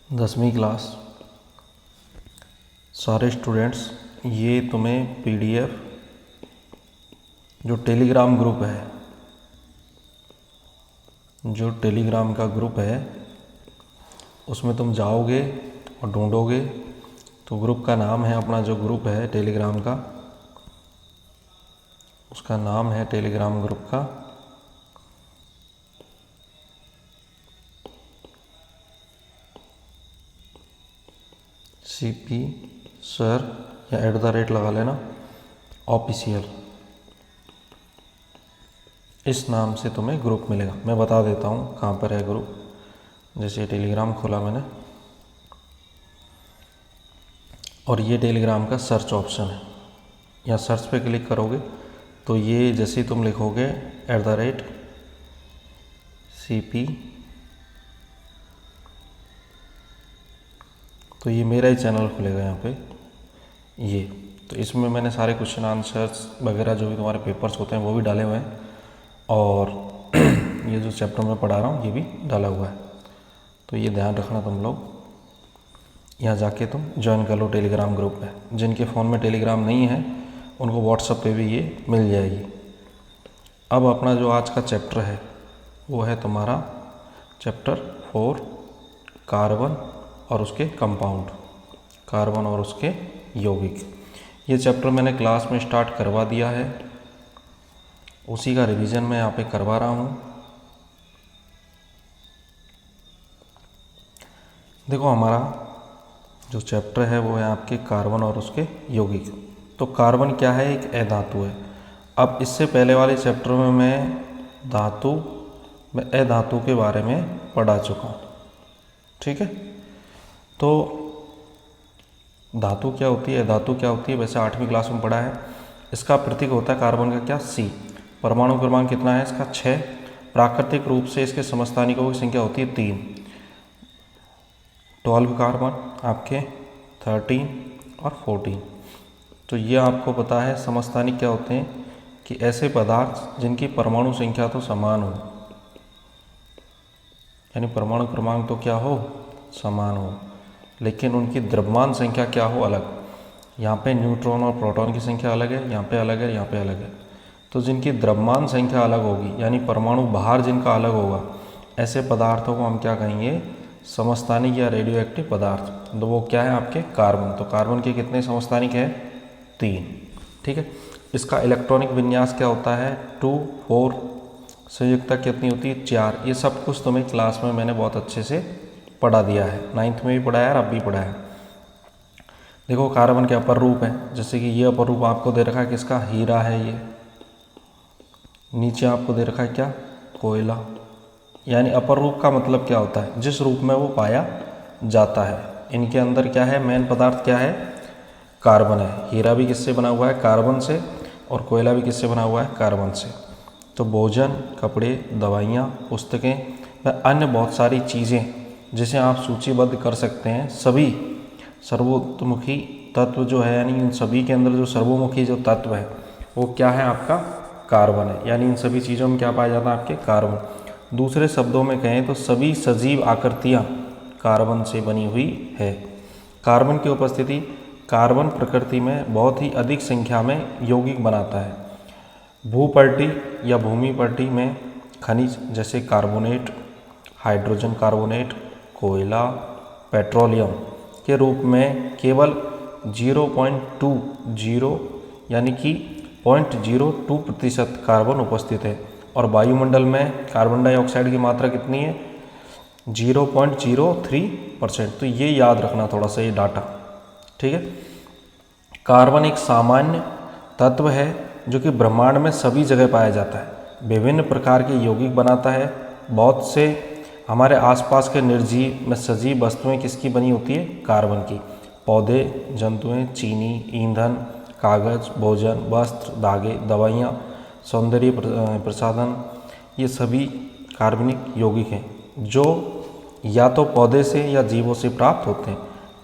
10वीं क्लास सारे स्टूडेंट्स, ये तुम्हें पीडीएफ जो टेलीग्राम ग्रुप है, जो टेलीग्राम का ग्रुप है उसमें तुम जाओगे और ढूंढोगे तो ग्रुप का नाम है, अपना जो ग्रुप है टेलीग्राम का, उसका नाम है टेलीग्राम ग्रुप का CP सर या @ लगा लेना ऑफिशियल, इस नाम से तुम्हें ग्रुप मिलेगा। मैं बता देता हूँ कहाँ पर है ग्रुप। जैसे टेलीग्राम खोला मैंने और ये टेलीग्राम का सर्च ऑप्शन है, या सर्च पे क्लिक करोगे तो ये जैसे ही तुम लिखोगे @CP तो ये मेरा ही चैनल खुलेगा यहाँ पे। ये तो इसमें मैंने सारे क्वेश्चन आंसर्स वगैरह जो भी तुम्हारे पेपर्स होते हैं वो भी डाले हुए हैं, और ये जो चैप्टर मैं पढ़ा रहा हूँ ये भी डाला हुआ है। तो ये ध्यान रखना तुम लोग, यहाँ जाके तुम ज्वाइन कर लो टेलीग्राम ग्रुप में। जिनके फ़ोन में टेलीग्राम नहीं है उनको व्हाट्सएप पे भी ये मिल जाएगी। अब अपना जो आज का चैप्टर है वो है तुम्हारा चैप्टर 4 कार्बन और उसके कंपाउंड, कार्बन और उसके यौगिक। ये चैप्टर मैंने क्लास में स्टार्ट करवा दिया है, उसी का रिवीजन मैं यहाँ पे करवा रहा हूँ। देखो हमारा जो चैप्टर है वो है आपके कार्बन और उसके यौगिक। तो कार्बन क्या है? एक अधातु है। अब इससे पहले वाले चैप्टर में मैं अधातु के बारे में पढ़ा चुका हूँ, ठीक है। तो धातु क्या होती है, धातु क्या होती है, वैसे 8वीं क्लास में पढ़ा है। इसका प्रतीक होता है कार्बन का क्या? C। परमाणु क्रमांक कितना है इसका? 6। प्राकृतिक रूप से इसके समस्थानिकों की संख्या होती है 3। 12 कार्बन आपके 13 और 14। तो ये आपको पता है समस्थानिक क्या होते हैं कि ऐसे पदार्थ जिनकी परमाणु संख्या तो समान हो, यानी परमाणु क्रमांक तो क्या हो? समान हो, लेकिन उनकी द्रव्यमान संख्या क्या हो? अलग। यहाँ पे न्यूट्रॉन और प्रोटॉन की संख्या अलग है, यहाँ पे अलग है, यहाँ पे अलग है। तो जिनकी द्रव्यमान संख्या अलग होगी, यानी परमाणु बाहर जिनका अलग होगा, ऐसे पदार्थों को हम क्या कहेंगे? समस्थानिक या रेडियो एक्टिव पदार्थ। तो वो क्या है आपके? कार्बन। तो कार्बन के कितने समस्थानिक है? 3, ठीक है। इसका इलेक्ट्रॉनिक विन्यास क्या होता है? 2, 4। संयुक्ता कितनी होती है? 4। ये सब कुछ तुम्हें क्लास में मैंने बहुत अच्छे से पढ़ा दिया है, 9th में भी पढ़ाया और अब भी पढ़ाया है। देखो कार्बन के अपर रूप है, जैसे कि ये अपर रूप आपको दे रखा है किसका? हीरा है ये। नीचे आपको दे रखा है क्या? कोयला। यानी अपर रूप का मतलब क्या होता है? जिस रूप में वो पाया जाता है। इनके अंदर क्या है? मेन पदार्थ क्या है? कार्बन है। हीरा भी किससे बना हुआ है? कार्बन से। और कोयला भी किससे बना हुआ है? कार्बन से। तो भोजन, कपड़े, दवाइयाँ, पुस्तकें व अन्य बहुत सारी चीज़ें जिसे आप सूचीबद्ध कर सकते हैं, सभी सर्वोत्मुखी तत्व जो है, यानी इन सभी के अंदर जो सर्वोमुखी जो तत्व है वो क्या है? आपका कार्बन है। यानी इन सभी चीज़ों में क्या पाया जाता है? आपके कार्बन। दूसरे शब्दों में कहें तो सभी सजीव आकृतियाँ कार्बन से बनी हुई है। कार्बन की उपस्थिति कार्बन प्रकृति में बहुत ही अधिक संख्या में यौगिक बनाता है। भूपर्टी या भूमि पर्टी में खनिज जैसे कार्बोनेट, हाइड्रोजन कार्बोनेट, कोयला, पेट्रोलियम के रूप में केवल 0.20 यानी कि 0.02% कार्बन उपस्थित है। और वायुमंडल में कार्बन डाइऑक्साइड की मात्रा कितनी है? 0.03%। तो ये याद रखना थोड़ा सा, ये डाटा, ठीक है। कार्बन एक सामान्य तत्व है जो कि ब्रह्मांड में सभी जगह पाया जाता है। विभिन्न प्रकार के यौगिक बनाता है। बहुत से हमारे आसपास के निर्जीव में सजीव वस्तुएं किसकी बनी होती है? कार्बन की। पौधे, जंतुएं, चीनी, ईंधन, कागज, भोजन, वस्त्र, धागे, दवाइयाँ, सौंदर्य प्रसाधन, ये सभी कार्बनिक यौगिक हैं जो या तो पौधे से या जीवों से प्राप्त होते हैं।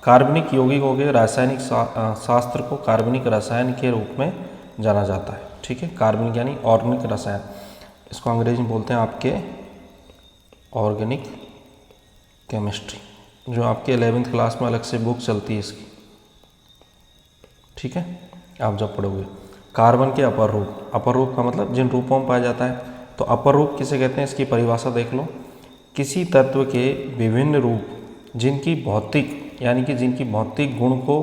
कार्बनिक यौगिकों के रासायनिक शास्त्र को कार्बनिक रसायन के रूप में जाना जाता है, ठीक है। कार्बनिक यानी ऑर्गेनिक रसायन, इसको अंग्रेजी में बोलते हैं आपके ऑर्गेनिक केमिस्ट्री। जो आपके 11th क्लास में अलग से बुक चलती है इसकी, ठीक है, आप जब पढ़ोगे। कार्बन के अपर रूप, अपर रूप का मतलब जिन रूपों में पाया जाता है। तो अपर रूप किसे कहते हैं, इसकी परिभाषा देख लो। किसी तत्व के विभिन्न रूप जिनकी भौतिक यानी कि जिनकी भौतिक गुण को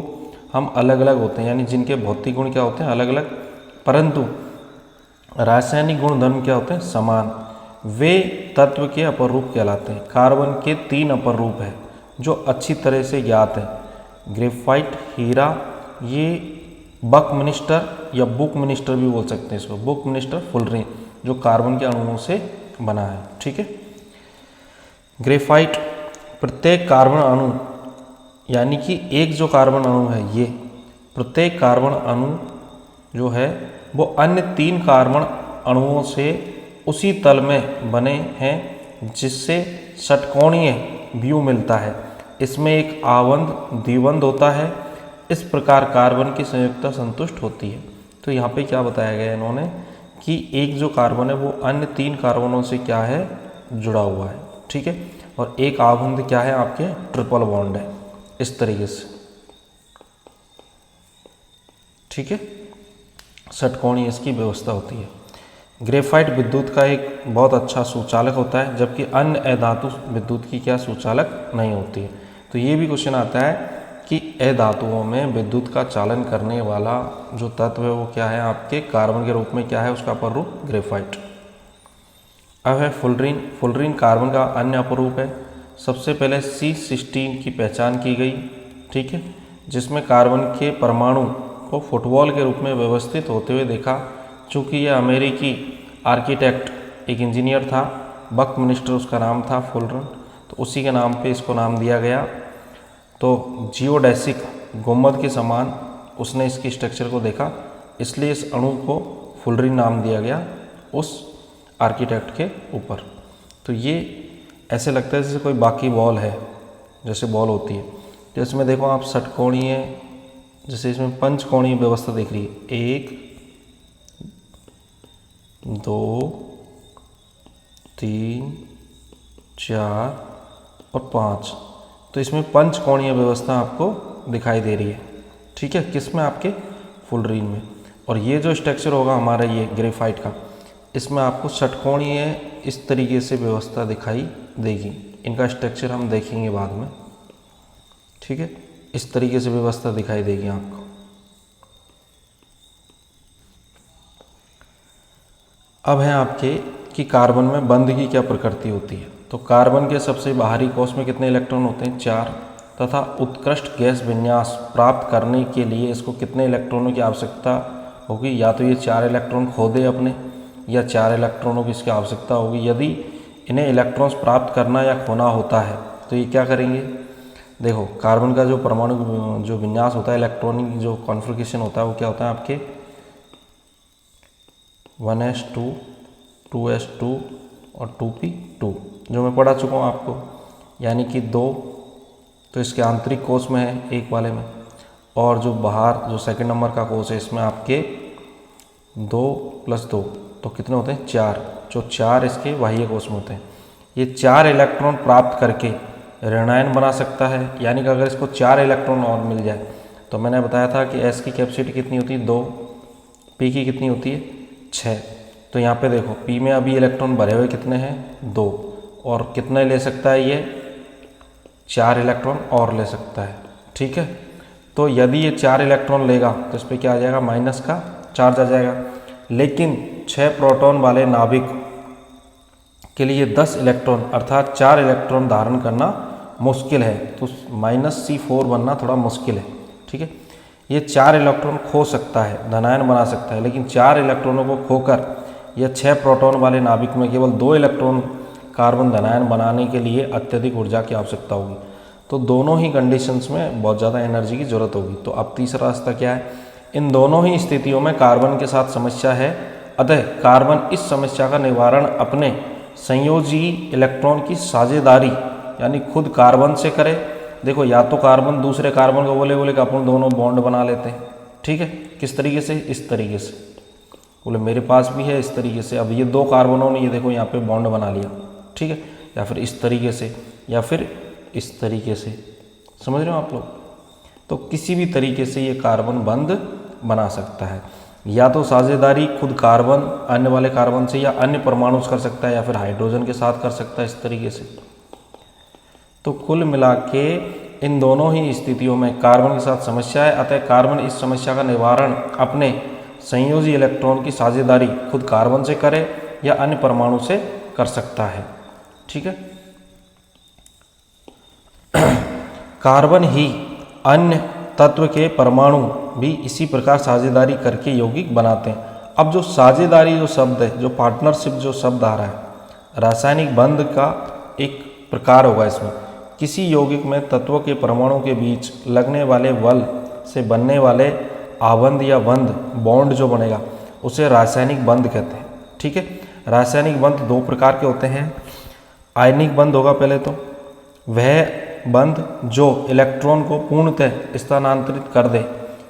हम अलग अलग होते हैं, यानी जिनके भौतिक गुण क्या होते हैं, अलग अलग, परंतु रासायनिक गुण धर्म क्या होते हैं, समान, वे तत्व के अपर रूप कहलाते हैं। कार्बन के 3 अपर रूप हैं जो अच्छी तरह से ज्ञात है, ग्रेफाइट, हीरा, ये बकमिनिस्टर या बुकमिनिस्टर भी बोल सकते हैं इसको, बुकमिनिस्टर फुलरिन, जो कार्बन के अणुओं से बना है, ठीक है। ग्रेफाइट, प्रत्येक कार्बन अणु यानी कि एक जो कार्बन अणु है, ये प्रत्येक कार्बन अणु जो है वो अन्य 3 कार्बन अणुओं से उसी तल में बने हैं जिससे षटकोणीय व्यू मिलता है। इसमें एक आवंध द्विबंध होता है। इस प्रकार कार्बन की संयुक्ता संतुष्ट होती है। तो यहाँ पे क्या बताया गया इन्होंने कि एक जो कार्बन है वो अन्य 3 कार्बनों से क्या है, जुड़ा हुआ है, ठीक है। और एक आवंध क्या है, आपके ट्रिपल बॉन्ड है, इस तरीके से, ठीक है, षटकोणीय इसकी व्यवस्था होती है। ग्रेफाइट विद्युत का एक बहुत अच्छा सूचालक होता है, जबकि अन्य अधातु विद्युत की क्या सूचालक नहीं होती है। तो ये भी क्वेश्चन आता है कि अधातुओं में विद्युत का चालन करने वाला जो तत्व है वो क्या है, आपके कार्बन के रूप में क्या है, उसका अपर रूप ग्रेफाइट। अब है फुलरिन। फुलरिन कार्बन का अन्य अपर रूप है। सबसे पहले C16 की पहचान की गई, ठीक है, जिसमें कार्बन के परमाणु को फुटबॉल के रूप में व्यवस्थित होते हुए देखा। चूँकि यह अमेरिकी आर्किटेक्ट, एक इंजीनियर था, बकमिनिस्टर उसका नाम था, फुलरिन, तो उसी के नाम पे इसको नाम दिया गया। तो जियोडेसिक, गुंबद के समान उसने इसकी स्ट्रक्चर को देखा, इसलिए इस अणु को फुलरिन नाम दिया गया उस आर्किटेक्ट के ऊपर। तो ये ऐसे लगता है जैसे कोई बाकी बॉल है, जैसे बॉल होती है। तो इसमें देखो आप षटकोणीय, जैसे इसमें पंचकोणीय व्यवस्था देख रही है, 1 2 3 4 और 5। तो इसमें पंचकोणीय व्यवस्था आपको दिखाई दे रही है, ठीक है, किसमें, आपके फुलरिन में। और ये जो स्ट्रक्चर होगा हमारा ये ग्रेफाइट का, इसमें आपको षटकोणीय इस तरीके से व्यवस्था दिखाई देगी। इनका स्ट्रक्चर हम देखेंगे बाद में, ठीक है, इस तरीके से व्यवस्था दिखाई देगी आपको। अब है आपके कि कार्बन में बंध की क्या प्रकृति होती है। तो कार्बन के सबसे बाहरी कोश में कितने इलेक्ट्रॉन होते हैं, 4, तथा उत्कृष्ट गैस विन्यास प्राप्त करने के लिए इसको कितने इलेक्ट्रॉनों की आवश्यकता होगी। या तो ये 4 इलेक्ट्रॉन खो दे अपने, या 4 इलेक्ट्रॉनों की इसकी आवश्यकता होगी। यदि इन्हें इलेक्ट्रॉन्स प्राप्त करना या खोना होता है तो ये क्या करेंगे। देखो कार्बन का जो परमाणु जो विन्यास होता है, इलेक्ट्रॉनिक जो कॉन्फ़िगरेशन होता है, वो क्या होता है आपके 1s2 2s2 और 2p2, जो मैं पढ़ा चुका हूँ आपको, यानी कि 2 तो इसके आंतरिक कोश में है, एक वाले में, और जो बाहर जो सेकंड नंबर का कोश है इसमें आपके 2 + 2 तो कितने होते हैं, 4, जो 4 इसके बाह्य कोश में होते हैं। ये 4 इलेक्ट्रॉन प्राप्त करके ऋणायन बना सकता है, यानी कि अगर इसको 4 इलेक्ट्रॉन और मिल जाए, तो मैंने बताया था कि S की कैपेसिटी कितनी होती है, 2, P की कितनी होती है, 6। तो यहाँ पे देखो P में अभी इलेक्ट्रॉन भरे हुए कितने हैं, 2, और कितने ले सकता है ये, 4 इलेक्ट्रॉन और ले सकता है, ठीक है। तो यदि ये 4 इलेक्ट्रॉन लेगा तो इस पर क्या आ जाएगा, माइनस का चार्ज आ जाएगा। लेकिन 6 प्रोटॉन वाले नाभिक के लिए 10 इलेक्ट्रॉन अर्थात 4 इलेक्ट्रॉन धारण करना मुश्किल है, तो -C4 बनना थोड़ा मुश्किल है, ठीक है। ये 4 इलेक्ट्रॉन खो सकता है, धनायन बना सकता है, लेकिन 4 इलेक्ट्रॉनों को खोकर यह 6 प्रोटॉन वाले नाभिक में केवल 2 इलेक्ट्रॉन कार्बन धनायन बनाने के लिए अत्यधिक ऊर्जा की आवश्यकता होगी। तो दोनों ही कंडीशंस में बहुत ज़्यादा एनर्जी की जरूरत होगी। तो अब तीसरा रास्ता क्या है, इन दोनों ही स्थितियों में कार्बन के साथ समस्या है, अतः कार्बन इस समस्या का निवारण अपने संयोजी इलेक्ट्रॉन की साझेदारी यानी खुद कार्बन से करे। देखो या तो कार्बन दूसरे कार्बन को बोले कि अपन दोनों बॉन्ड बना लेते हैं, ठीक है। किस तरीके से, इस तरीके से, बोले मेरे पास भी है इस तरीके से। अब ये 2 कार्बनों ने ये देखो यहाँ पे बॉन्ड बना लिया, ठीक है, या फिर इस तरीके से, या फिर इस तरीके से, समझ रहे हो आप लोग। तो किसी भी तरीके से ये कार्बन बंध बना सकता है, या तो साझेदारी खुद कार्बन अन्य वाले कार्बन से या अन्य परमाणु से कर सकता है, या फिर हाइड्रोजन के साथ कर सकता है इस तरीके से। तो कुल मिला के इन दोनों ही स्थितियों में कार्बन के साथ समस्या है, अतः कार्बन इस समस्या का निवारण अपने संयोजी इलेक्ट्रॉन की साझेदारी खुद कार्बन से करे या अन्य परमाणु से कर सकता है। ठीक है। कार्बन ही अन्य तत्व के परमाणु भी इसी प्रकार साझेदारी करके यौगिक बनाते हैं। अब जो साझेदारी जो शब्द है, जो पार्टनरशिप जो शब्द आ रहा है, रासायनिक बंध का एक प्रकार होगा। इसमें किसी यौगिक में तत्वों के परमाणु के बीच लगने वाले बल से बनने वाले आबंध या बंध, बॉन्ड जो बनेगा उसे रासायनिक बंध कहते हैं। ठीक है। रासायनिक बंध दो प्रकार के होते हैं। आयनिक बंध होगा पहले तो, वह बंध जो इलेक्ट्रॉन को पूर्णतः स्थानांतरित कर दे,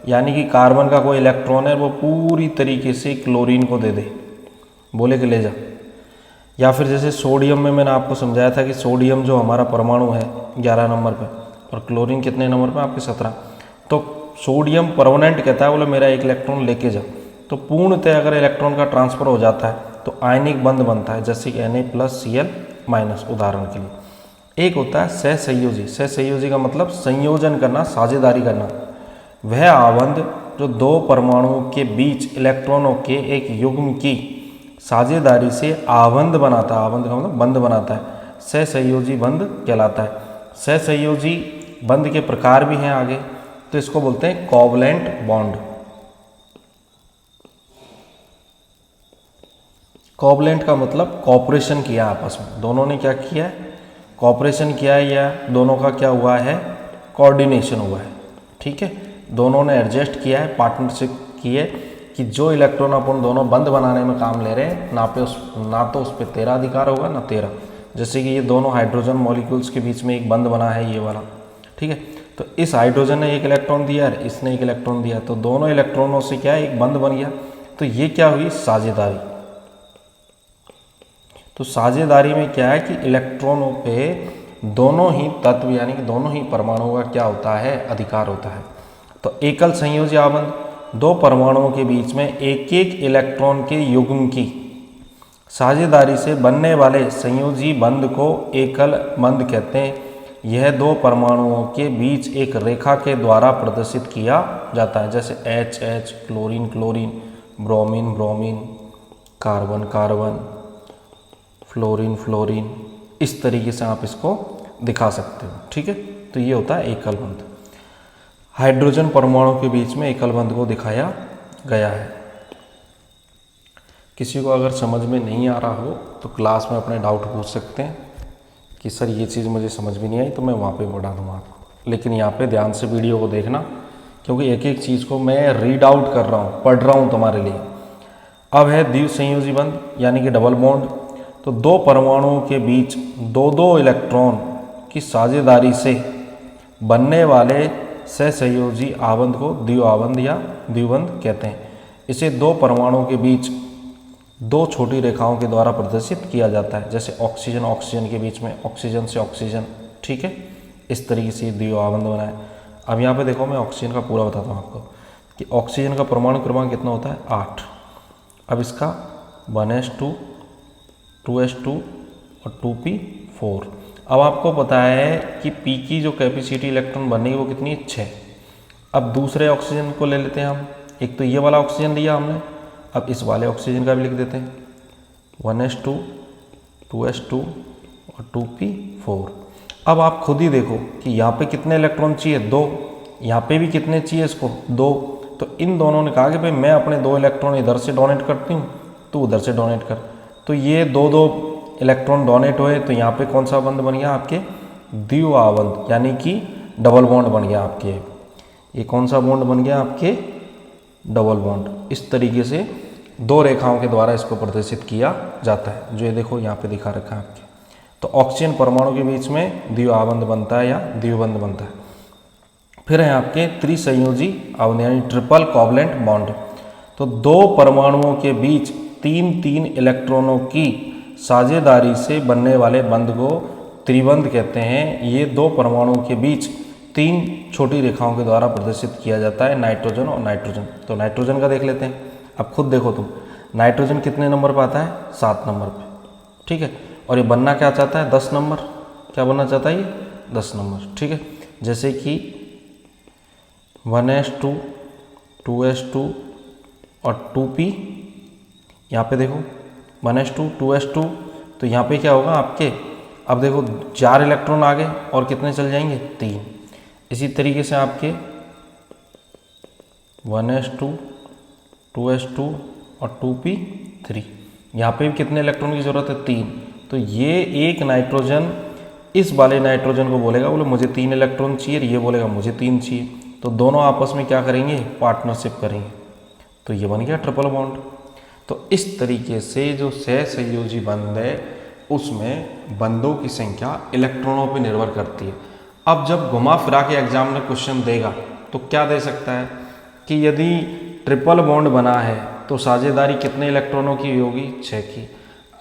यानी कि कार्बन का कोई इलेक्ट्रॉन है वो पूरी तरीके से क्लोरीन को दे दे, बोले कि ले जा। या फिर जैसे सोडियम में मैंने आपको समझाया था कि सोडियम जो हमारा परमाणु है 11 नंबर पे और क्लोरीन कितने नंबर पे आपके 17। तो सोडियम परमानेंट कहता है, बोले मेरा एक इलेक्ट्रॉन लेके जा। तो पूर्णतः अगर इलेक्ट्रॉन का ट्रांसफर हो जाता है तो आयनिक बंध बनता है, जैसे कि Na+Cl- उदाहरण के लिए। एक होता है सहसंयोजी। सहसंयोजी का मतलब संयोजन करना, साझेदारी करना। वह आबंध जो दो परमाणुओं के बीच इलेक्ट्रॉनों के एक युग्म की साझेदारी से आबंध बनाता है, आबंध का मतलब बंध बनाता है, सहसंयोजी बंध कहलाता है। सहसंयोजी बंध के प्रकार भी हैं आगे, तो इसको बोलते हैं कोवलेंट बॉन्ड। कोवलेंट का मतलब कॉपरेशन किया आपस में, दोनों ने क्या किया है, कॉपरेशन किया है, या दोनों का क्या हुआ है, कोऑर्डिनेशन हुआ है। ठीक है। दोनों ने एडजस्ट किया है, पार्टनरशिप की है कि जो इलेक्ट्रॉन अपन दोनों बंध बनाने में काम ले रहे हैं, ना तो उस पर तेरा अधिकार होगा ना तेरा। जैसे कि ये दोनों हाइड्रोजन मॉलिक्यूल्स के बीच में एक बंध बना है ये वाला। ठीक है। तो इस हाइड्रोजन ने एक इलेक्ट्रॉन दिया है, इसने एक इलेक्ट्रॉन दिया, तो दोनों इलेक्ट्रॉनों से क्या है, एक बंध बन गया। तो ये क्या हुई, साझेदारी। तो साझेदारी में क्या है कि इलेक्ट्रॉनों पे दोनों ही तत्व यानी कि दोनों ही परमाणुओं का क्या होता है, अधिकार होता है। तो एकल संयोजी आबंध, दो परमाणुओं के बीच में एक एक इलेक्ट्रॉन के युग्म की साझेदारी से बनने वाले संयोजी बंध को एकल बंध कहते हैं। यह दो परमाणुओं के बीच एक रेखा के द्वारा प्रदर्शित किया जाता है, जैसे H chlorine chlorine, bromine bromine, carbon carbon, fluorine fluorine, इस तरीके से आप इसको दिखा सकते हो। ठीक है। तो ये होता है एकल बंध। हाइड्रोजन परमाणु के बीच में एकल बंध को दिखाया गया है। किसी को अगर समझ में नहीं आ रहा हो तो क्लास में अपने डाउट पूछ सकते हैं कि सर ये चीज़ मुझे समझ में नहीं आई, तो मैं वहाँ पे बढ़ा दूँगा आपको। लेकिन यहाँ पे ध्यान से वीडियो को देखना, क्योंकि एक एक चीज़ को मैं रीड आउट कर रहा हूँ, पढ़ रहा हूँ तुम्हारे लिए। अब है द्विसंयोजी बंध यानी कि डबल बॉन्ड। तो दो परमाणुओं के बीच दो दो इलेक्ट्रॉन की साझेदारी से बनने वाले सहसंयोजी आबंध को द्विआबंध या द्विबंध कहते हैं। इसे दो परमाणुओं के बीच दो छोटी रेखाओं के द्वारा प्रदर्शित किया जाता है, जैसे ऑक्सीजन ऑक्सीजन के बीच में, ऑक्सीजन से ऑक्सीजन। ठीक है। इस तरीके से द्विआबंध बना है। अब यहाँ पे देखो, मैं ऑक्सीजन का पूरा बताता हूँ आपको कि ऑक्सीजन का परमाणु क्रमांक कितना होता है, 8। अब इसका 1s2 2s2 और 2p4। अब आपको पता है कि P की जो कैपेसिटी इलेक्ट्रॉन बनने की वो कितनी है, 6। अब दूसरे ऑक्सीजन को ले लेते हैं हम। एक तो ये वाला ऑक्सीजन लिया हमने, अब इस वाले ऑक्सीजन का भी लिख देते हैं, 1s2 2s2 और 2p4। अब आप खुद ही देखो कि यहाँ पे कितने इलेक्ट्रॉन चाहिए, 2। यहाँ पे भी कितने चाहिए इसको, 2। तो इन दोनों ने कहा कि भाई मैं अपने 2 इलेक्ट्रॉन इधर से डोनेट करती हूँ, तो उधर से डोनेट कर। तो ये 2 इलेक्ट्रॉन डोनेट हुए, तो यहाँ पे कौन सा बंध बन गया आपके, द्विआबंध यानी कि डबल बॉन्ड बन गया आपके। ये कौन सा बॉन्ड बन गया आपके, डबल बॉन्ड। इस तरीके से 2 रेखाओं के द्वारा इसको प्रदर्शित किया जाता है, जो ये देखो यहाँ पे दिखा रखा है आपके। तो ऑक्सीजन परमाणु के बीच में द्विआबंध बनता है या द्विबंध बनता है। फिर है आपके त्रिसंयोजी आबंध यानी ट्रिपल कोवलेंट बॉन्ड। तो 2 परमाणुओं के बीच 3-3 इलेक्ट्रॉनों की साझेदारी से बनने वाले बंध को त्रिबंध कहते हैं। ये दो परमाणुओं के बीच 3 छोटी रेखाओं के द्वारा प्रदर्शित किया जाता है, नाइट्रोजन और नाइट्रोजन। तो नाइट्रोजन का देख लेते हैं। अब खुद देखो तुम, नाइट्रोजन कितने नंबर पर आता है? 7 नंबर पे, ठीक है। और ये बनना क्या चाहता है? 10 नंबर। क्या बनना चाहता है ये? 10 नंबर, ठीक है। जैसे कि 1s2, 2s2 और 2p। यहाँ पे देखो 1s2, 2s2, तो यहाँ पे क्या होगा आपके, अब देखो 4 इलेक्ट्रॉन आ गए और कितने चल जाएंगे? 3। इसी तरीके से आपके 1s2, 2s2 और 2p3, यहाँ पे भी कितने इलेक्ट्रॉन की ज़रूरत है? 3। तो ये एक नाइट्रोजन इस वाले नाइट्रोजन को बोलेगा, बोले मुझे 3 इलेक्ट्रॉन चाहिए, ये बोलेगा मुझे 3 चाहिए। तो दोनों आपस में क्या करेंगे? पार्टनरशिप करेंगे। तो ये बन गया ट्रिपल बॉन्ड। तो इस तरीके से जो सहसंयोजी बंध है उसमें बंधों की संख्या इलेक्ट्रॉनों पर निर्भर करती है। अब जब घुमा फिरा के एग्जाम में क्वेश्चन देगा तो क्या दे सकता है कि यदि ट्रिपल बॉन्ड बना है तो साझेदारी कितने इलेक्ट्रॉनों की होगी? 6 की।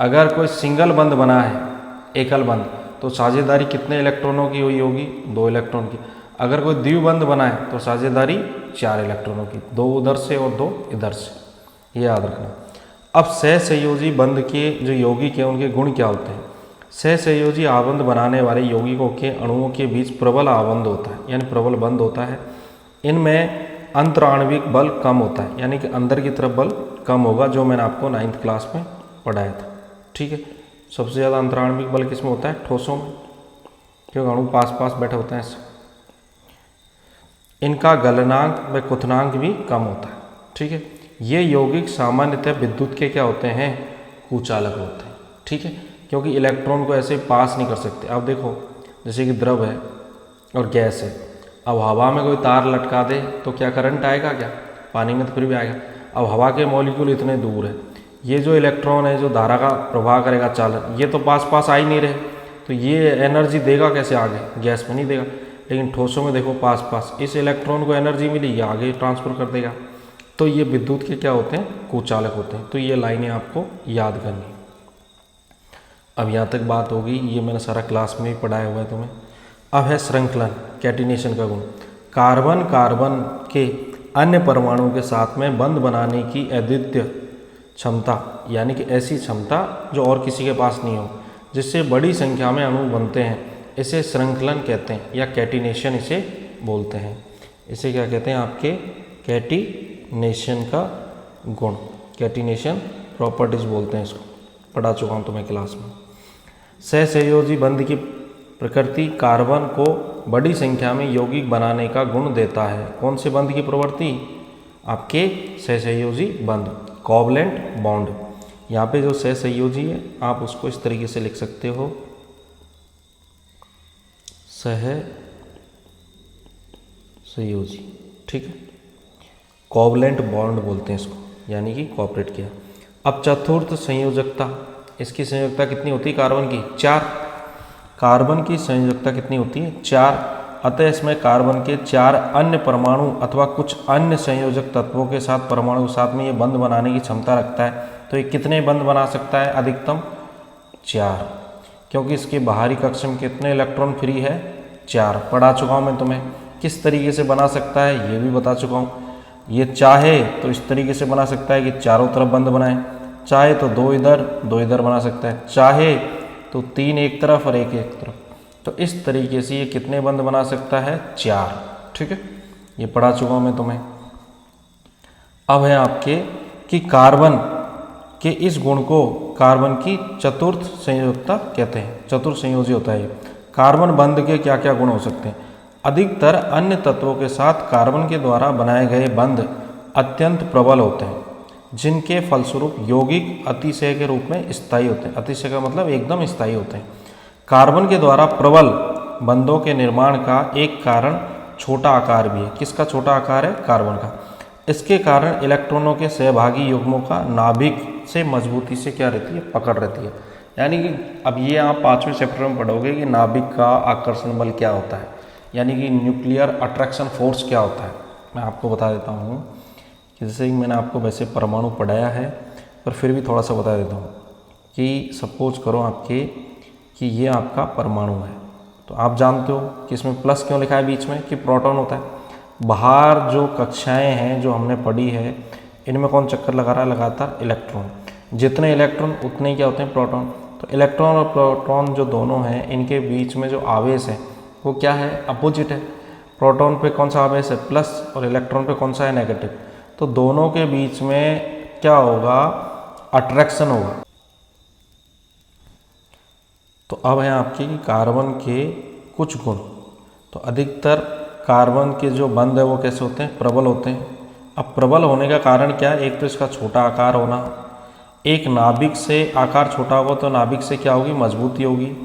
अगर कोई सिंगल बंध बना है, एकल बंध, तो साझेदारी कितने इलेक्ट्रॉनों की हुई होगी? 2 इलेक्ट्रॉन की। अगर कोई द्विबंध बना है तो साझेदारी 4 इलेक्ट्रॉनों की, 2 उधर से और 2 इधर से, ये याद रखना। अब सहसंयोजी बंध के जो यौगिक हैं उनके गुण क्या होते हैं? सहसंयोजी आबंध बनाने वाले यौगिकों के अणुओं के बीच प्रबल आबंध होता है, यानी प्रबल बंध होता है। इनमें अंतराण्विक बल कम होता है, यानी कि अंदर की तरफ बल कम होगा, जो मैंने आपको 9th क्लास में पढ़ाया था, ठीक है। सबसे ज़्यादा अंतराण्विक बल किसमें होता है? ठोसों में, क्योंकि अणु पास पास बैठे होते हैं ऐसे। इनका गलनांक व क्वथनांक भी कम होता है, ठीक है। ये यौगिक सामान्यतः विद्युत के क्या होते हैं? कुचालक होते हैं, ठीक है, क्योंकि इलेक्ट्रॉन को ऐसे पास नहीं कर सकते। अब देखो जैसे कि द्रव है और गैस है, अब हवा में कोई तार लटका दे तो क्या करंट आएगा? क्या पानी में तो फिर भी आएगा। अब हवा के मॉलिक्यूल इतने दूर है, ये जो इलेक्ट्रॉन है जो धारा का प्रवाह करेगा चालन, ये तो पास पास आ ही नहीं रहे, तो ये एनर्जी देगा कैसे आगे? गैस में नहीं देगा। लेकिन ठोसों में देखो पास पास, इस इलेक्ट्रॉन को एनर्जी मिली, ये आगे ट्रांसफर कर देगा। तो ये विद्युत के क्या होते हैं? कुचालक होते हैं। तो ये लाइनें आपको याद करनी। अब यहाँ तक बात होगी, ये मैंने सारा क्लास में ही पढ़ाया हुआ है तुम्हें। अब है श्रृंखलन, कैटिनेशन का गुण। कार्बन कार्बन के अन्य परमाणुओं के साथ में बंध बनाने की अद्वितीय क्षमता, यानी कि ऐसी क्षमता जो और किसी के पास नहीं हो, जिससे बड़ी संख्या में अणु बनते हैं, इसे श्रृंखलन कहते हैं या कैटिनेशन इसे बोलते हैं। इसे क्या कहते हैं? आपके कैटिनेशन का गुण, कैटिनेशन प्रॉपर्टीज बोलते हैं इसको, पढ़ा चुका हूँ तुम्हें क्लास में। सहसंयोजी बंध की प्रकृति कार्बन को बड़ी संख्या में यौगिक बनाने का गुण देता है। कौन से बंध की प्रवृत्ति? आपके सहसंयोजी बंध, कोवलेंट बॉन्ड। यहाँ पे जो सहसंयोजी है आप उसको इस तरीके से लिख सकते हो, सहसंयोजी, ठीक है। कोवलेंट बॉन्ड बोलते हैं इसको, यानी कि कोऑपरेट किया। अब चतुर्थ संयोजकता, इसकी संयोजकता कितनी होती है कार्बन की? 4। कार्बन की संयोजकता कितनी होती है? 4। अतः इसमें कार्बन के 4 अन्य परमाणु अथवा कुछ अन्य संयोजक तत्वों के साथ परमाणु के साथ में ये बंध बनाने की क्षमता रखता है। तो ये कितने बंध बना सकता है? अधिकतम 4, क्योंकि इसके बाहरी कक्ष में कितने इलेक्ट्रॉन फ्री है? 4। पढ़ा चुका हूँ मैं तुम्हें। किस तरीके से बना सकता है ये भी बता चुका हूँ। ये चाहे तो इस तरीके से बना सकता है कि चारों तरफ बंध बनाए, चाहे तो 2 इधर 2 इधर बना सकता है, चाहे तो 3 एक तरफ और 1 एक तरफ। तो इस तरीके से ये कितने बंध बना सकता है? 4, ठीक है। ये पढ़ा चुका हूँ मैं तुम्हें। अब है आपके कि कार्बन के इस गुण को कार्बन की चतुर्थ संयोजकता कहते हैं। चतुर्थ संयोजी होता है ये। कार्बन बंध के क्या क्या गुण हो सकते हैं? अधिकतर अन्य तत्वों के साथ कार्बन के द्वारा बनाए गए बंध अत्यंत प्रबल होते हैं, जिनके फलस्वरूप यौगिक अतिशय के रूप में स्थायी होते हैं। अतिशय का मतलब एकदम स्थायी होते हैं। कार्बन के द्वारा प्रबल बंधों के निर्माण का एक कारण छोटा आकार भी है। किसका छोटा आकार है? कार्बन का। इसके कारण इलेक्ट्रॉनों के सहभागी युग्मों का नाभिक से मजबूती से क्या रहती है? पकड़ रहती है। यानी कि अब ये आप 5वें चैप्टर में पढ़ोगे कि नाभिक का आकर्षण बल क्या होता है, यानी कि न्यूक्लियर अट्रैक्शन फोर्स क्या होता है। मैं आपको बता देता हूँ कि जैसे मैंने आपको वैसे परमाणु पढ़ाया है, पर फिर भी थोड़ा सा बता देता हूँ कि सपोज करो आपके कि ये आपका परमाणु है। तो आप जानते हो कि इसमें प्लस क्यों लिखा है बीच में, कि प्रोटॉन होता है। बाहर जो कक्षाएं हैं जो हमने पढ़ी है, इनमें कौन चक्कर लगा रहा है, लगातार इलेक्ट्रॉन। जितने इलेक्ट्रॉन उतने ही क्या होते हैं, प्रोटॉन। तो इलेक्ट्रॉन और प्रोटॉन जो दोनों हैं, इनके बीच में जो आवेश है वो क्या है, अपोजिट है। प्रोटॉन पे कौन सा आवेश है, प्लस, और इलेक्ट्रॉन पे कौन सा है, नेगेटिव। तो दोनों के बीच में क्या होगा, अट्रैक्शन होगा। तो अब है आपके कार्बन के कुछ गुण। तो अधिकतर कार्बन के जो बंध है वो कैसे होते हैं, प्रबल होते हैं। अब प्रबल होने का कारण क्या है, एक तो इसका छोटा आकार होना। एक नाभिक से आकार छोटा होगा तो नाभिक से क्या होगी, मजबूती होगी।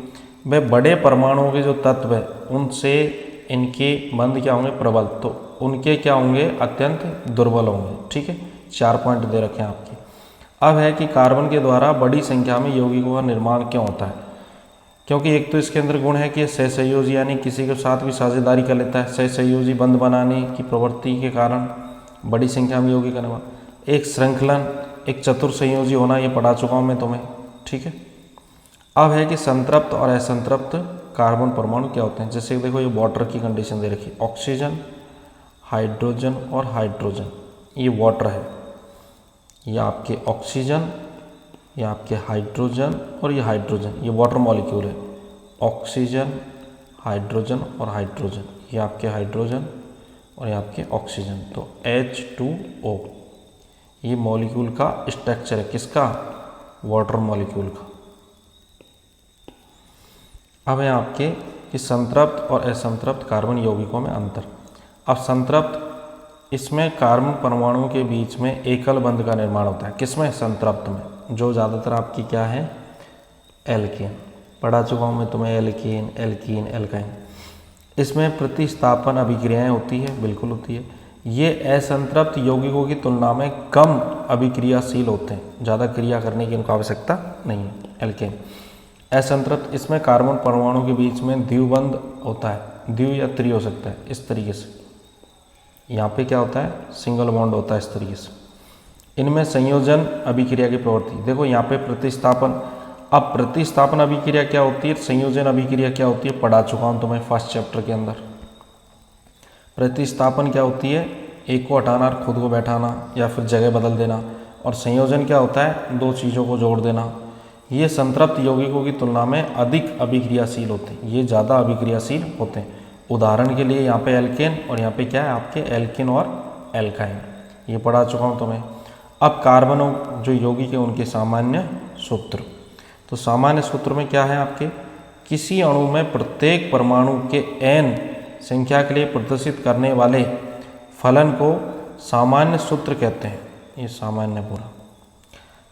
वे बड़े परमाणुओं के जो तत्व है उनसे इनके बंध क्या होंगे, प्रबल। तो उनके क्या होंगे, अत्यंत दुर्बल होंगे। ठीक है, 4 पॉइंट दे रखे हैं आपके। अब है कि कार्बन के द्वारा बड़ी संख्या में यौगिकों का निर्माण क्यों होता है। क्योंकि एक तो इसके अंदर गुण है कि सहसंयोजी, यानी किसी के साथ भी साझेदारी कर लेता है। सहसंयोजी बंध बनाने की प्रवृत्ति के कारण बड़ी संख्या में यौगिक का निर्माण। एक श्रृंखलन, एक चतुर्संयोजी होना, ये पढ़ा चुका हूँ मैं तुम्हें। ठीक है, अब है कि संतृप्त और असंतृप्त कार्बन परमाणु क्या होते हैं। जैसे देखो ये वाटर की कंडीशन दे रखी, ऑक्सीजन, हाइड्रोजन और हाइड्रोजन। ये वाटर है, ये आपके ऑक्सीजन, ये आपके हाइड्रोजन और ये हाइड्रोजन, ये वाटर मॉलिक्यूल है। ऑक्सीजन, हाइड्रोजन और हाइड्रोजन, ये आपके हाइड्रोजन और ये आपके ऑक्सीजन। तो H2O ये मॉलिक्यूल का स्ट्रक्चर है, किसका, वाटर मॉलिक्यूल का। अब है आपके कि संतृप्त और असंतृप्त कार्बन यौगिकों में अंतर। अब संतृप्त, इसमें कार्बन परमाणुओं के बीच में एकल बंध का निर्माण होता है। किसमें, संतृप्त में, जो ज़्यादातर आपकी क्या है, एल्केन। पढ़ा चुका हूँ मैं तुम्हें, एल्केन, एल्कीन, एल्काइन। इसमें प्रतिस्थापन अभिक्रियाएं होती है, बिल्कुल होती है। ये असंतृप्त यौगिकों की तुलना में कम अभिक्रियाशील होते हैं, ज़्यादा क्रिया करने की इनको आवश्यकता नहीं है, एल्केन। असंतृप्त, इसमें कार्बन परमाणु के बीच में द्विबंध होता है, द्वि या त्रि हो सकता है, इस तरीके से। यहाँ पे क्या होता है, सिंगल बॉन्ड होता है, इस तरीके से। इनमें संयोजन अभिक्रिया की प्रवृत्ति, देखो यहाँ पे प्रतिस्थापन। अब प्रतिस्थापन अभिक्रिया क्या होती है, संयोजन अभिक्रिया क्या होती है, पढ़ा चुका हूँ तुम्हें फर्स्ट चैप्टर के अंदर। प्रतिस्थापन क्या होती है, एक को हटाना और खुद को बैठाना या फिर जगह बदल देना। और संयोजन क्या होता है, दो चीज़ों को जोड़ देना। ये संतृप्त यौगिकों की तुलना में अधिक अभिक्रियाशील होते हैं, ये ज़्यादा अभिक्रियाशील होते हैं। उदाहरण के लिए यहाँ पे एल्केन और यहाँ पे क्या है आपके एल्किन और एल्काइन, ये पढ़ा चुका हूँ तुम्हें। अब कार्बनों जो यौगिक है उनके सामान्य सूत्र। तो सामान्य सूत्र में क्या है आपके, किसी अणु में प्रत्येक परमाणु के n संख्या के लिए प्रदर्शित करने वाले फलन को सामान्य सूत्र कहते हैं। ये सामान्य पूरा।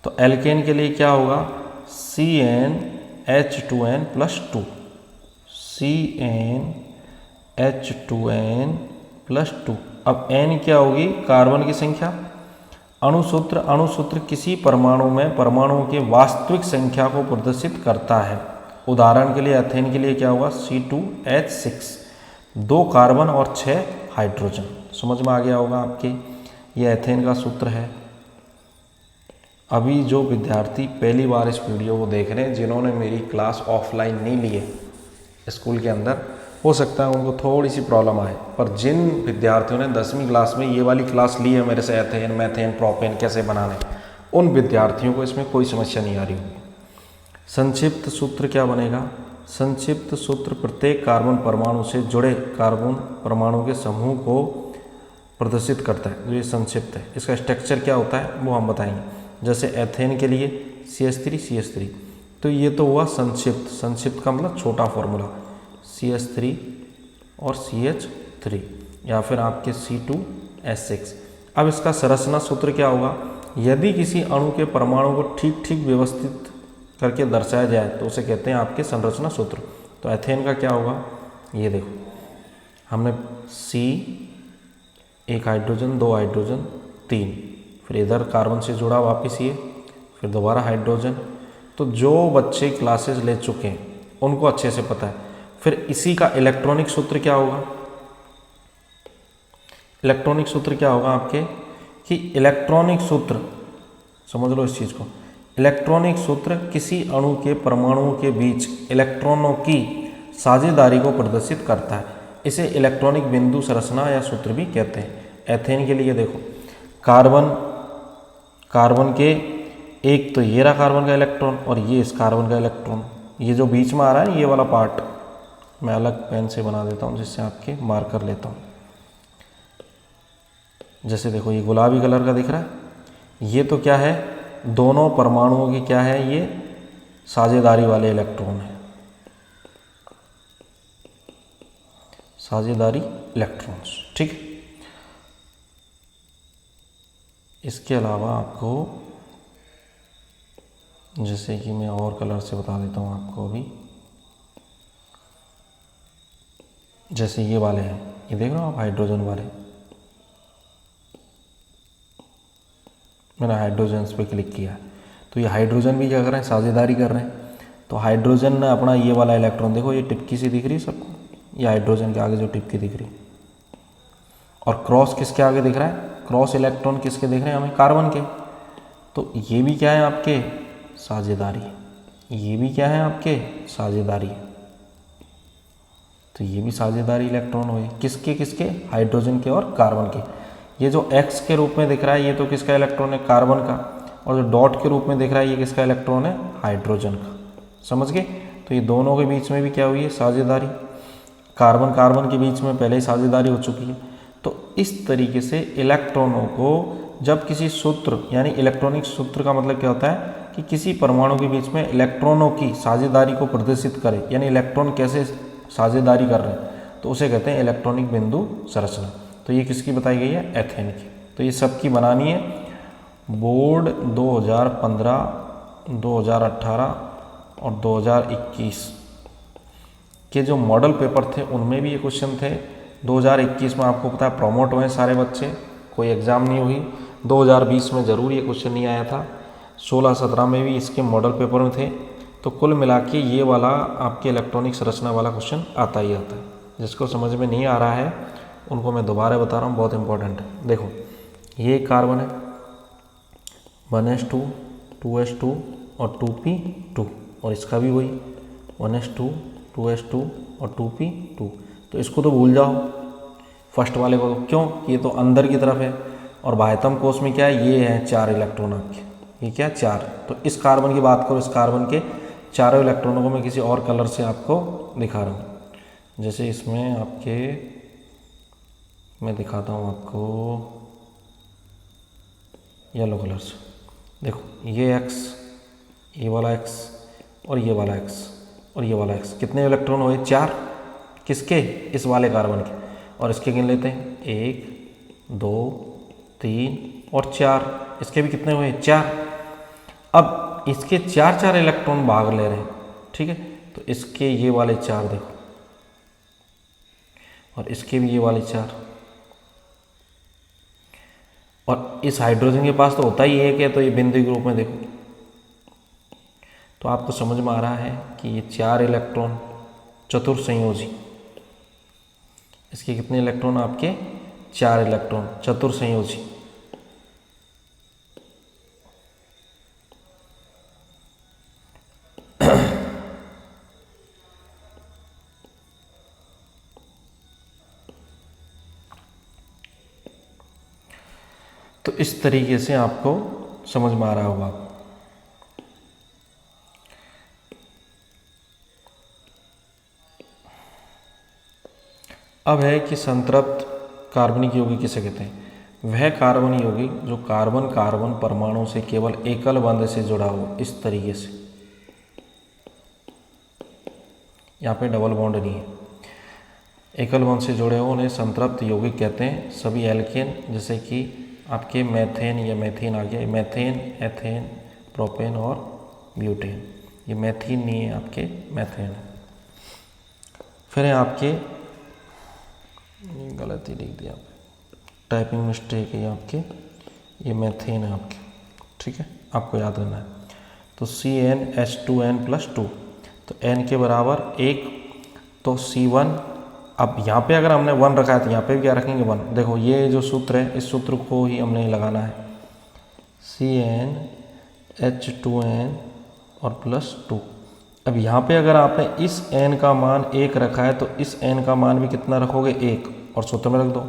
तो एल्केन के लिए क्या होगा, CnH2n+2, CnH2n+2। अब n क्या होगी, कार्बन की संख्या। अणुसूत्र, अणुसूत्र किसी परमाणु में परमाणुओं की वास्तविक संख्या को प्रदर्शित करता है। उदाहरण के लिए एथेन के लिए क्या होगा, C2H6, 2 कार्बन और 6 हाइड्रोजन। समझ में आ गया होगा आपके, ये एथेन का सूत्र है। अभी जो विद्यार्थी पहली बार इस वीडियो को देख रहे हैं, जिन्होंने मेरी क्लास ऑफलाइन नहीं ली है स्कूल के अंदर, हो सकता है उनको थोड़ी सी प्रॉब्लम आए। पर जिन विद्यार्थियों ने 10वीं क्लास में ये वाली क्लास ली है मेरे से, एथेन, मैथेन, प्रोपेन कैसे बनाने, उन विद्यार्थियों को इसमें कोई समस्या नहीं आ रही होगी। संक्षिप्त सूत्र क्या बनेगा, संक्षिप्त सूत्र प्रत्येक कार्बन परमाणु से जुड़े कार्बन परमाणु के समूह को प्रदर्शित करता है। जो ये संक्षिप्त है, इसका स्ट्रक्चर क्या होता है वो हम बताएंगे। जैसे एथेन के लिए CH3 तो ये तो हुआ संक्षिप्त। संक्षिप्त का मतलब छोटा फॉर्मूला, CH3 और CH3 या फिर आपके C2H6। अब इसका संरचना सूत्र क्या होगा, यदि किसी अणु के परमाणु को ठीक ठीक व्यवस्थित करके दर्शाया जाए तो उसे कहते हैं आपके संरचना सूत्र। तो एथेन का क्या होगा, ये देखो, हमने C, 1 हाइड्रोजन, 2 हाइड्रोजन, 3, फिर इधर कार्बन से जुड़ा वापस ये, फिर दोबारा हाइड्रोजन। तो जो बच्चे क्लासेस ले चुके हैं उनको अच्छे से पता है। फिर इसी का इलेक्ट्रॉनिक सूत्र क्या होगा, इलेक्ट्रॉनिक सूत्र क्या होगा आपके, कि इलेक्ट्रॉनिक सूत्र समझ लो इस चीज़ को, इलेक्ट्रॉनिक सूत्र किसी अणु के परमाणुओं के बीच इलेक्ट्रॉनों की साझेदारी को प्रदर्शित करता है। इसे इलेक्ट्रॉनिक बिंदु संरचना या सूत्र भी कहते हैं। एथेन के लिए देखो, कार्बन के एक तो ये रहा कार्बन का इलेक्ट्रॉन और ये इस कार्बन का इलेक्ट्रॉन, ये जो बीच में आ रहा है ये वाला पार्ट मैं अलग पेन से बना देता हूँ जिससे आपके मार्क कर लेता हूँ। जैसे देखो ये गुलाबी कलर का दिख रहा है, ये तो क्या है, दोनों परमाणुओं की क्या है, ये साझेदारी वाले इलेक्ट्रॉन है, साझेदारी इलेक्ट्रॉन्स, ठीक है। इसके अलावा आपको जैसे कि मैं और कलर से बता देता हूँ आपको अभी, जैसे ये वाले हैं, ये देख रहे हो आप हाइड्रोजन वाले, मैंने हाइड्रोजन पे क्लिक किया तो ये हाइड्रोजन भी क्या कर रहे हैं, साझेदारी कर रहे हैं। तो हाइड्रोजन ने अपना ये वाला इलेक्ट्रॉन देखो, ये टिपकी सी दिख रही है सबको, ये हाइड्रोजन के आगे जो टिपकी दिख रही है, और क्रॉस किसके आगे दिख रहा है, क्रॉस इलेक्ट्रॉन किसके दिख रहे हैं हमें, कार्बन के। तो ये भी क्या है आपके, साझेदारी, ये भी क्या है आपके, साझेदारी। तो ये भी साझेदारी इलेक्ट्रॉन हुए, किसके किसके, हाइड्रोजन के और कार्बन के। ये जो X के रूप में दिख रहा है ये तो किसका इलेक्ट्रॉन है, कार्बन का, और जो डॉट के रूप में दिख रहा है ये किसका इलेक्ट्रॉन है, हाइड्रोजन का। समझ गए। तो ये दोनों के बीच में भी क्या हुई है, साझेदारी। कार्बन कार्बन के बीच में पहले ही साझेदारी हो चुकी है। तो इस तरीके से इलेक्ट्रॉनों को जब किसी सूत्र, यानी इलेक्ट्रॉनिक सूत्र का मतलब क्या होता है कि किसी परमाणु के बीच में इलेक्ट्रॉनों की साझेदारी को प्रदर्शित करे, यानी इलेक्ट्रॉन कैसे साझेदारी कर रहे हैं, तो उसे कहते हैं इलेक्ट्रॉनिक बिंदु संरचना। तो ये किसकी बताई गई है, एथेन की। तो ये सबकी बनानी है। बोर्ड 2015, 2018 और 2021 के जो मॉडल पेपर थे उनमें भी ये क्वेश्चन थे। 2021 में आपको पता है प्रमोट हुए सारे बच्चे, कोई एग्ज़ाम नहीं हुई। 2020 में ज़रूर ये क्वेश्चन नहीं आया था। 16-17 में भी इसके मॉडल पेपर में थे। तो कुल मिला के ये वाला आपके इलेक्ट्रॉनिक संरचना वाला क्वेश्चन आता ही आता है। जिसको समझ में नहीं आ रहा है उनको मैं दोबारा बता रहा हूँ, बहुत इंपॉर्टेंट है। देखो ये कार्बन है, 1s2, 2s2 और 2p2, और इसका भी वही 1s2, 2s2 और 2p2। तो इसको तो भूल जाओ, फर्स्ट वाले को। क्यों, ये तो अंदर की तरफ है, और बाह्यतम कोश में क्या है, ये है 4 इलेक्ट्रॉन आपके, ये क्या 4। तो इस कार्बन की बात करो, इस कार्बन के चारों इलेक्ट्रॉनों को मैं किसी और कलर से आपको दिखा रहा हूँ। जैसे इसमें आपके मैं दिखाता हूँ आपको येलो कलर से। देखो ये X, ये वाला X और ये वाला X और ये वाला X, कितने इलेक्ट्रॉन हुए, 4। किसके, इस वाले कार्बन के। और इसके गिन लेते हैं, 1, 2, 3 और 4। इसके भी कितने हुए, 4। अब इसके 4 इलेक्ट्रॉन भाग ले रहे हैं, ठीक है। तो इसके ये वाले 4 देखो, और इसके भी ये वाले 4, और इस हाइड्रोजन के पास तो होता ही एक है, तो ये बिंदु के रूप में देखो। तो आपको समझ में आ रहा है कि ये 4 इलेक्ट्रॉन चतुर्संयोजी, इसके कितने इलेक्ट्रॉन आपके, 4 इलेक्ट्रॉन चतुर्संयोजी। तो इस तरीके से आपको समझ में आ रहा होगा। अब है कि संतृप्त कार्बनिक यौगिक किसे कहते हैं। वह कार्बन यौगिक जो कार्बन कार्बन परमाणु से केवल एकल बंध से जुड़ा हो, इस तरीके से। यहाँ पे डबल बॉन्ड नहीं है, एकल बंध से जुड़े हो, उन्हें संतृप्त यौगिक कहते हैं। सभी एल्केन जैसे कि आपके मैथेन या मैथीन आ गया, मैथेन, एथेन, प्रोपेन और ब्यूटेन। ये मैथीन नहीं है आपके, मैथेन है। फिर है आपके, गलती लिख दिया, टाइपिंग मिस्टेक है आपके, ये मैथेन है आपके, ठीक है, आपको याद करना है। तो CnH2n+2, तो n के बराबर 1, तो C1। अब यहाँ पे अगर हमने 1 रखा है तो यहाँ पे भी क्या रखेंगे, 1। देखो ये जो सूत्र है, इस सूत्र को ही हमने लगाना है, H2N और +2। अब यहाँ पे अगर आपने इस n का मान 1 रखा है तो इस n का मान भी कितना रखोगे 1, और सूत्र में रख दो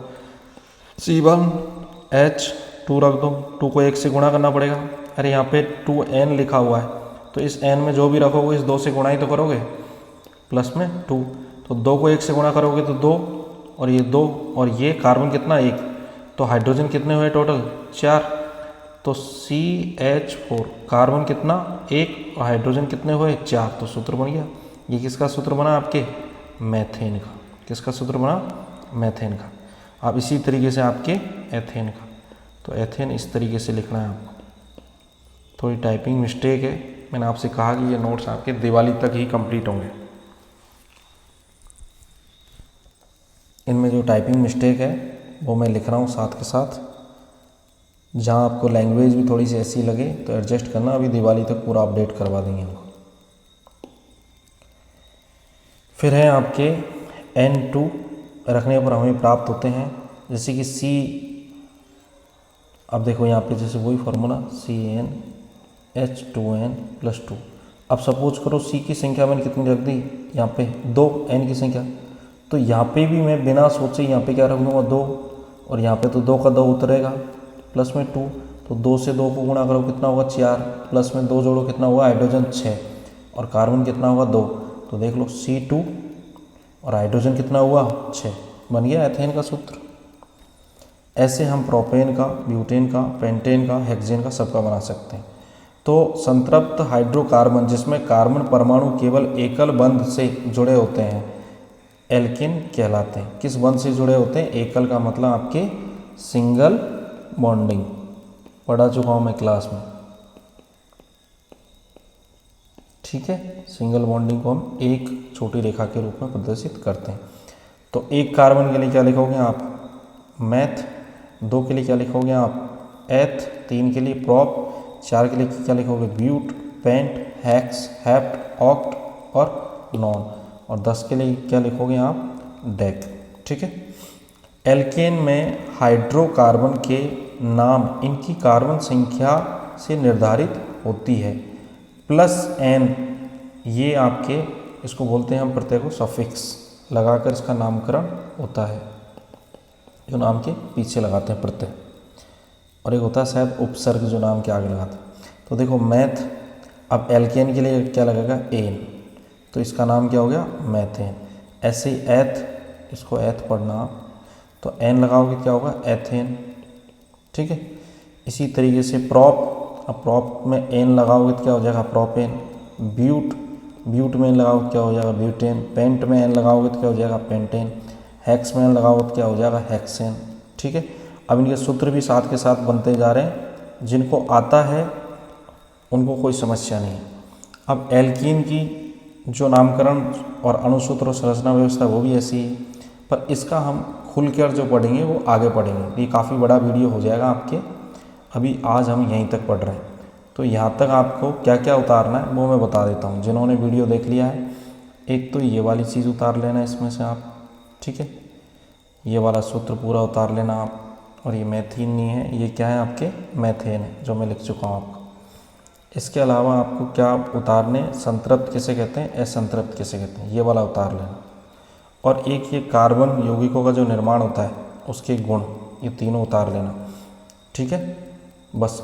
C1H2 रख दो। 2 को 1 से गुणा करना पड़ेगा। अरे यहाँ पे 2n लिखा हुआ है तो इस n में जो भी रखोगे इस 2 से गुणा ही तो करोगे, प्लस में 2, तो 2 को 1 से गुणा करोगे तो 2, और ये 2, और ये कार्बन कितना 1, तो हाइड्रोजन कितने हुए टोटल 4, तो CH4 कार्बन कितना 1 और हाइड्रोजन कितने हुए 4, तो सूत्र बन गया। ये किसका सूत्र बना आपके मैथेन का। किसका सूत्र बना मैथेन का। अब इसी तरीके से आपके एथेन का, तो एथेन इस तरीके से लिखना है आपको। थोड़ी टाइपिंग मिस्टेक है, मैंने आपसे कहा कि ये नोट्स आपके दिवाली तक ही कंप्लीट होंगे। इनमें जो टाइपिंग मिस्टेक है वो मैं लिख रहा हूँ साथ के साथ। जहाँ आपको लैंग्वेज भी थोड़ी सी ऐसी लगे तो एडजस्ट करना, अभी दिवाली तक पूरा अपडेट करवा देंगे हमको। फिर है आपके N2 रखने पर हमें प्राप्त होते हैं जैसे कि C। अब देखो यहाँ पे जैसे वही फार्मूला CnH2n+2। अब सपोज करो C की संख्या मैंने कितनी रख दी यहाँ पे 2, N की संख्या, तो यहाँ पे भी मैं बिना सोचे यहाँ पे क्या रख दूँगा 2, और यहाँ पे तो 2 का 2 उतरेगा, प्लस में 2, तो 2 से 2 को गुणा करो कितना होगा 4, प्लस में 2 जोड़ो कितना हुआ हाइड्रोजन 6, और कार्बन कितना होगा 2, तो देख लो C2 और हाइड्रोजन कितना हुआ 6, बन गया एथेन का सूत्र। ऐसे हम प्रोपेन का, ब्यूटेन का, पेंटेन का, हेक्सेन का सबका बना सकते हैं। तो संतृप्त हाइड्रोकार्बन जिसमें कार्बन परमाणु केवल एकल बंध से जुड़े होते हैं एल्केन कहलाते हैं। किस बंध से जुड़े होते हैं? एकल का मतलब आपके सिंगल बॉन्डिंग, पढ़ा चुका हूँ मैं क्लास में, ठीक है। सिंगल बॉन्डिंग को हम एक छोटी रेखा के रूप में प्रदर्शित करते हैं। तो एक कार्बन के लिए क्या लिखोगे आप? मैथ। 2 के लिए क्या लिखोगे आप? एथ। 3 के लिए प्रॉप। 4 के लिए क्या लिखोगे? But, pent, hex, hept, oct और नॉन। और 10 के लिए क्या लिखोगे आप? डेक, ठीक है। एल्केन में हाइड्रोकार्बन के नाम इनकी कार्बन संख्या से निर्धारित होती है। +n ये आपके इसको बोलते हैं हम प्रत्यय को सफिक्स लगाकर इसका नामकरण होता है, जो नाम के पीछे लगाते हैं प्रत्यय, और एक होता है शायद उपसर्ग जो नाम के आगे लगाते हैं। तो देखो मैथ, अब एल्केन के लिए क्या लगेगा? एन, तो इसका नाम क्या हो गया? मैथेन। ऐसे ही एथ, इसको एथ पढ़ना आप, तो एन लगाओगे क्या होगा? एथेन, ठीक है। इसी तरीके से प्रॉप, अब प्रॉप में एन लगाओगे तो क्या हो जाएगा? प्रोपेन। ब्यूट, ब्यूट में एन लगाओगे क्या हो जाएगा? ब्यूटेन। पेंट में एन लगाओगे तो क्या हो जाएगा? पेंटेन। हेक्स में एन लगाओगे तो क्या हो जाएगा? हेक्सेन, ठीक है। अब इनके सूत्र भी साथ के साथ बनते जा रहे हैं, जिनको आता है उनको कोई समस्या नहीं है। अब एल्कीन की जो नामकरण और अणुसूत्र और संरचना व्यवस्था वो भी ऐसी है, पर इसका हम खुलकर जो पढ़ेंगे वो आगे पढ़ेंगे। ये काफ़ी बड़ा वीडियो हो जाएगा आपके, अभी आज हम यहीं तक पढ़ रहे हैं। तो यहाँ तक आपको क्या क्या उतारना है वो मैं बता देता हूँ। जिन्होंने वीडियो देख लिया है, एक तो ये वाली चीज़ उतार लेना इसमें से आप, ठीक है। ये वाला सूत्र पूरा उतार लेना आप, और ये मैथीन नहीं है, ये क्या है आपके? मैथेन है, जो मैं लिख चुका हूँ आपको। इसके अलावा आपको क्या उतारने? संतृप्त किसे कहते हैं, असंतृप्त किसे कहते हैं, ये वाला उतार लेना। और एक ये कार्बन यौगिकों का जो निर्माण होता है उसके गुण, ये तीनों उतार लेना, ठीक है। बस